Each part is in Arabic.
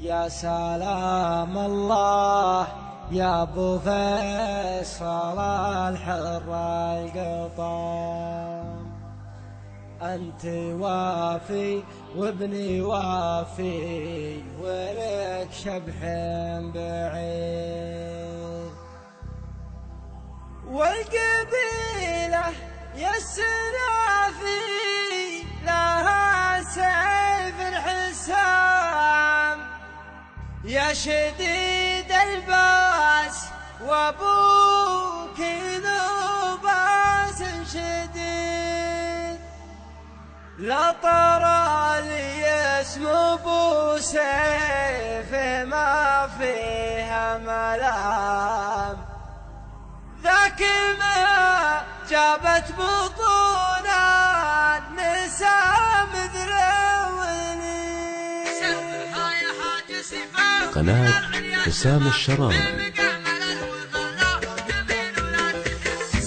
يا سلام الله يا ابو فيصل الحر القطام، انت وافي وابني وافي ولك شبح بعيد، والقبيله يا السنافي لها سيف الحسام، يا شديد الباس وابوك ذو باس شديد، لا طرى لي اسم ابو سيف ما فيها ملام، ذاك ما جابت بطون النساء مثل قناة حسام الشراوي.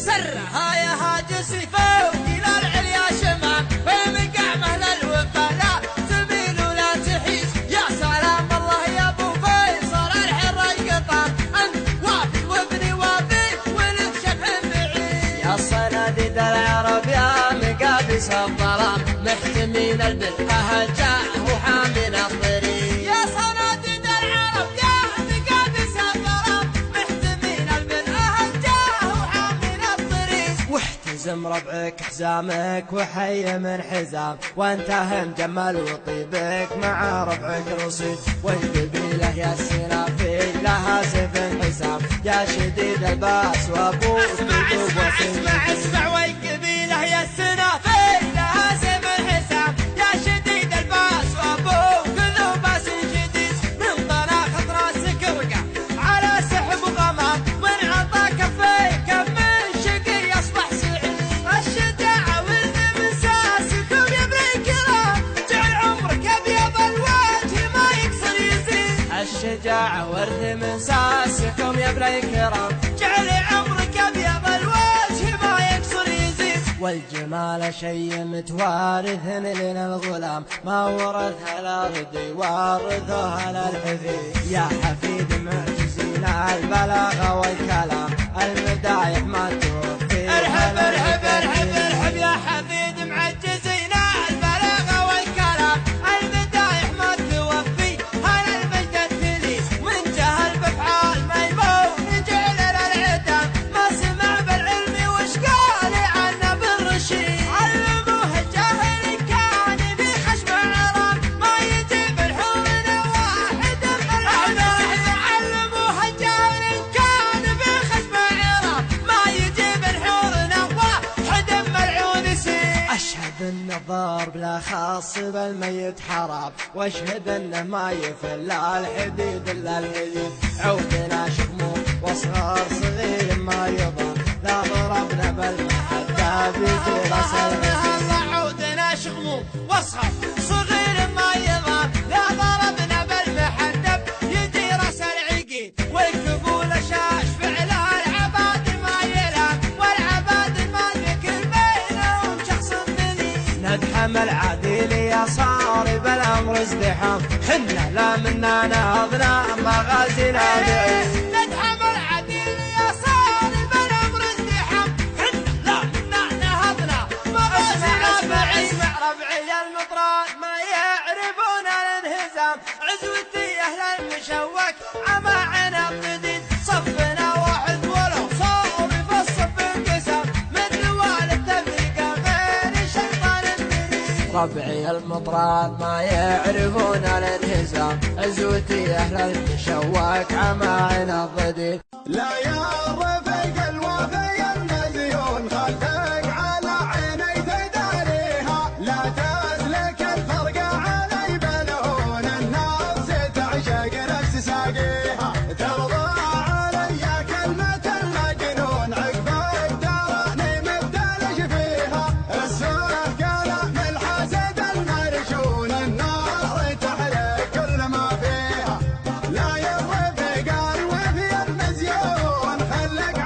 سرها يا هاجس فوق إلى العليا شمال، ومقعمه للوفا لا تميل ولا تحيز، يا سلام الله يا ابو فيصل الحر القطام، انت وافي وابني وافي ولك شبح بعيد، يا صناديد العرب يا مقابس الظلام، محتمين البلهجة وحامين الطريق، يا صناديد العرب يا مقابس الظلام، محتمين البلهجة وحامين الطريق، واحتزم ربعك حزامك وحي من حزام، وانتهى مجمل وطيبك مع ربعك رصيد، والقبيلة يا السنافي لها سيف حسام، يا شديد الباس وابوك اسمع والقبيلة يا السنافي لها سيف الحسام، يا شديد الباس وابوك ذو باس شديد، من طلاق راسك وقع على سحب غمام، من عطى كفيك من شقي يصبح سعيد، الشجاعة ولد من ساسكم يا ابن الكرام، جعل عمرك ابيض الوجه ما يكسر يزيد، الشجاعة ورد من ساسكم يا ابن الكرام، جعل عمرك ابيض الوجه ما يكسر يزيد، والجمال شيء متوارث لنا الغلام، ما ورثها الارض وارثها للحفيد، يا حفيد معجزين البلاغه والكلام، المدايح ما توفي، ارحب ارحب ارحب ارحب يا حفيد معجزين البلاغه والكلام، المدايح ما توفي هل المجد التلي، من جهل بافعال ميمون جعل للعدام، ما سمع بالعلم وش قال عنه بالرشيد، علموه الجاهل كان بخشم عرام، ما يجيب الحور واحد علموه الجاهل كان بخشم عرام، ما يجيب الحور واحد ملعون سيد، اشهد ان الضرب لا خاص بالميت حرام، واشهد انه ما يفل الحديد الا الحديد، عودنا شكمو واصغر صغير ما يضر، لا ضربنا بالمحدة بيجي راس الغسيل، عودنا شكمو واصغر صغير ما يضر، لا ضربنا بالمحدة يجي راس العقيد، والكبول شاش فعل العباد ما يلام، والعباد ما ذكر بينهم شخص دليل، ندحم العديل يا صار بالامر ازدحام، حنا لا منا نهضنا مغازينا بعيد، ندحم العديل يا صار بالامر ازدحام، حنا لا منا نهضنا مغازينا بعيد، اسمع ربعي المطران ما يعرفون الانهزام، عزوتي اهل المشوك عما عنا الجديد، صفنا واحد ولو صار بالصف انقسام، مثل والد تفرقه بين الشيطان الدليل، ربعي المطران ما يعرفون الانهزام، عزوتي اهل المشوك عما عنا الضديد، لا يا رفيق الوفي المزيون خلفك على عيني تداريها، لا تسلك الفرق علي بلون النفس تعشق نفس ساقيها، ترضى علي كلمة المجنون عقبك تراني مبتلش فيها، السوء كلام الحسد المرشون النار تحرق كل ما فيها، لا يا رفيق الوفي المزيون خلك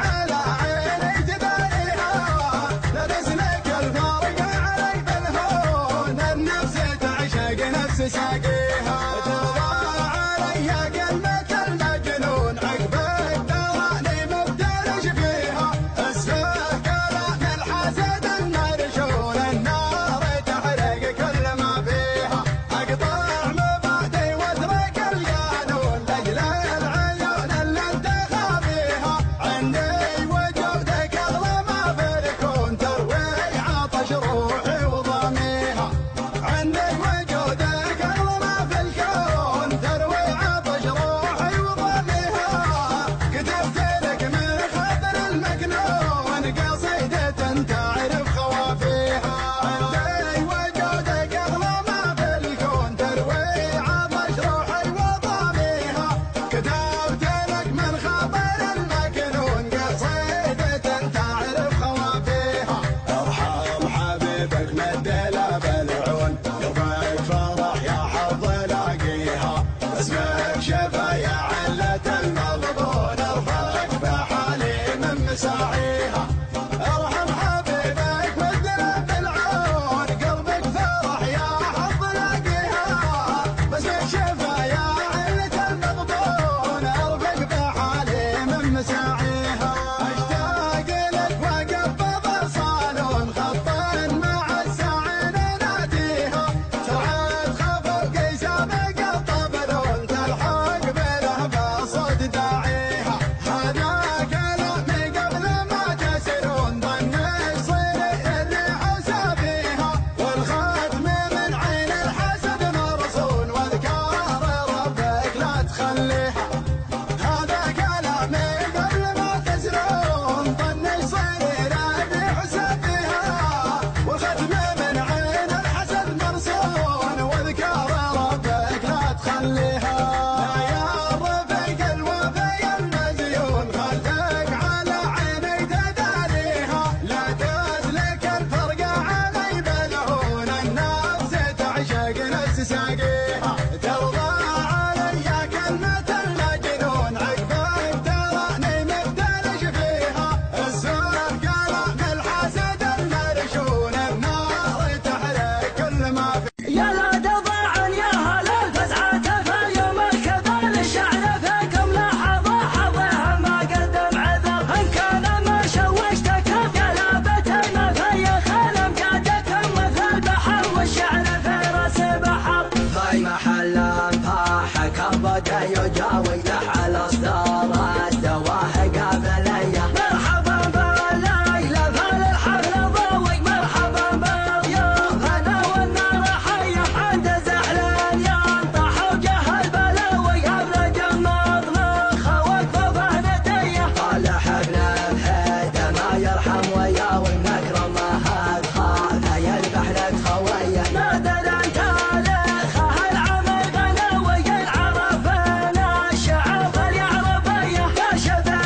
علم فاحك بدا يجاوي له على اصدار الدواه قابليه. مرحبا بالليله فالحفل ضوي، مرحبا بالضيوف انا والنار حيه، عند زعلان ينطح وجه البلاوي، ابلج المطبخ وقفه فهنتيه. طالع ابن بهيده ما يرحم وياوي، نكرم هاد خاله يذبح لك خويه. نادر انت لخه العمل غناوي، العرفنا الشعب اليعربيه، كاشفه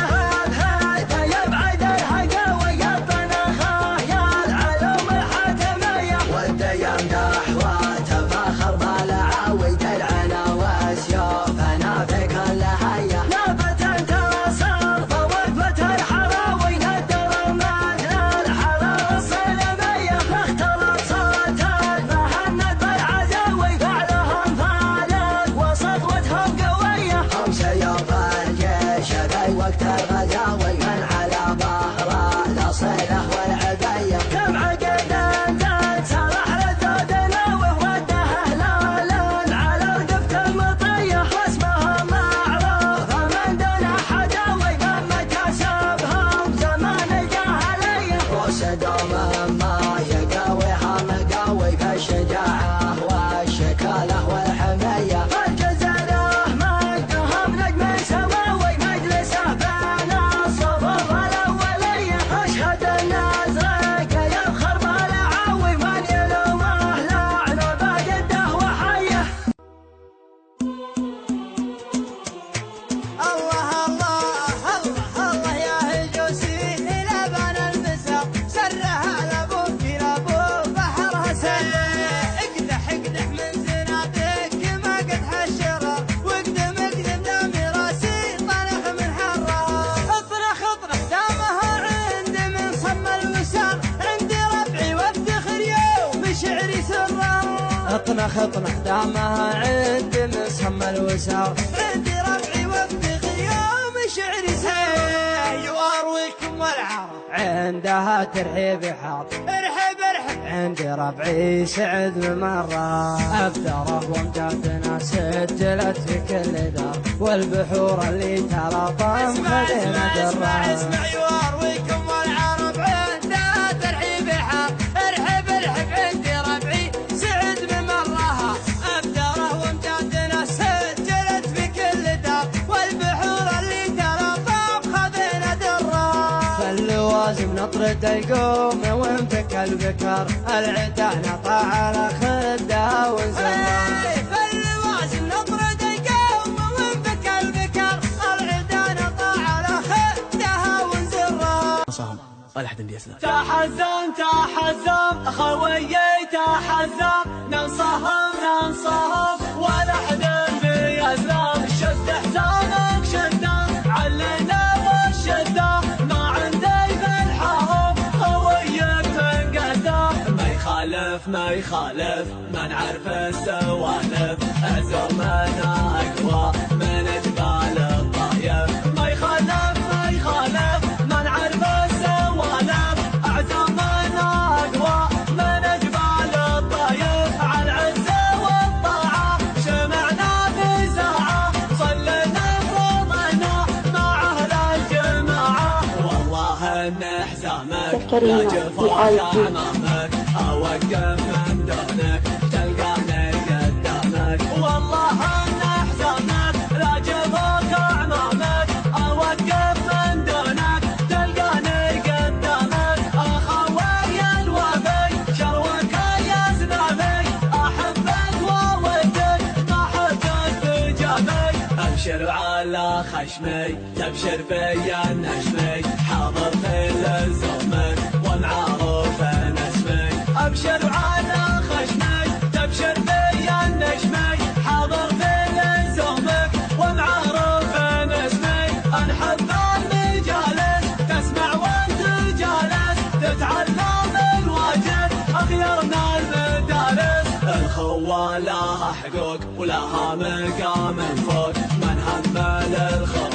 بهيده يبعد الهقاوي، الطنخه يا العلوم الحاتميه. والديم دحوته فاخر بالعاوي، دلعنا وسيوفنا في كل هيه. نابت انتصر فوقفه الحراوي، ندر مثل الحراره الصلميه. اختلط صوت المهند بالعزاوي، فعلهم فالق وسطوتهم قويه. هم سيوف الجيش في وقت الغزاوي، من على ظهره الاصيله والعبيه. كم عقد انزل صلح ردود ناوه، وده هلالا على رقبه المطيه. واسمهم معروف من دون حداوي، مهما كسبهم زمان الجاهليه. وسدهم ما يقاويها مقاوي، فالشجاعه والشكاله والحميه. الجزره مجدهم نجم سماوي، مجلسه بين الصفوف الاوليه. اشهد النازرق يفخر بالعاوي، من يلومه لعنه باقده وحيه. الله الله الله الله يا هجوسي لبن المساء، سرها لابوك لابو بحرها سلة. اقدح اقدح من زنادك ما قد حشرها، واقدم اقدم دام راسي طلع من حرها. اطرح اطرح دامها عندي من صم الوسار، عندي ربعي وافتخر يوم بشعري سرها. اطنخ اطنخ دامها عندي من صم الوسار، عندي ربعي وافتخر يوم شعري سيء. وارويكم والعرب عندها ترحيب حاط، ارحب ارحب عندي ربعي سعد بمرة. ابدره وامجادنا سجلت في كل دار، والبحور اللي تلاطم خذينا درة. اسمع يوارويكم والعرب عندها ترحيب حاط، ارحب ارحب عندي ربعي سعد بمرها. ابدره وامجادنا سجلت في كل دار، والبحور اللي تلاطم خذينا درة. فاللوازم نطرد القوم وانفك البكر، العدا نطع على خدها ونزرها. فاللوازم نطرد القوم وانفك البكر، العدا نطع على خدها ونزرها. تحزم تحزم خويي تحزم، ننصهم ننصهم ولا حد بيزلم. شد حزامك شده علينا والشده، ما عندي بالحهم خويك تنقده. ما يخالف ما يخالف ما نعرف السوالف، عزومنا اقوى من جبال الطايف. ما يخالف ما يخالف ما نعرف السوالف، عزومنا اقوى من جبال الطايف. على العزه والطاعه شمعنا في ساعه، صلينا فرضنا مع اهل الجماعه. والله ان حزامك لا جفاك امامك، اوقف من دونك تلقاني قدامك. والله ان حزامك لا جفاك امامك، اوقف من دونك تلقاني قدامك. اخوي الوفي شروك يا زنامي، احبك وودك ما حدك بجامي. ابشر على خشمي تبشر فيا النشمي، حاضر في لزومك ومعروف اسمي. ابشر على خشمي تبشر فيا النشمي، حاضر في لزومك ومعروف اسمي. انحب المجالس تسمع وانت جالس، تتعلم الواجب اخيرنا المدارس. الخوة لها حقوق ولها مقام فوق، من همل الخوة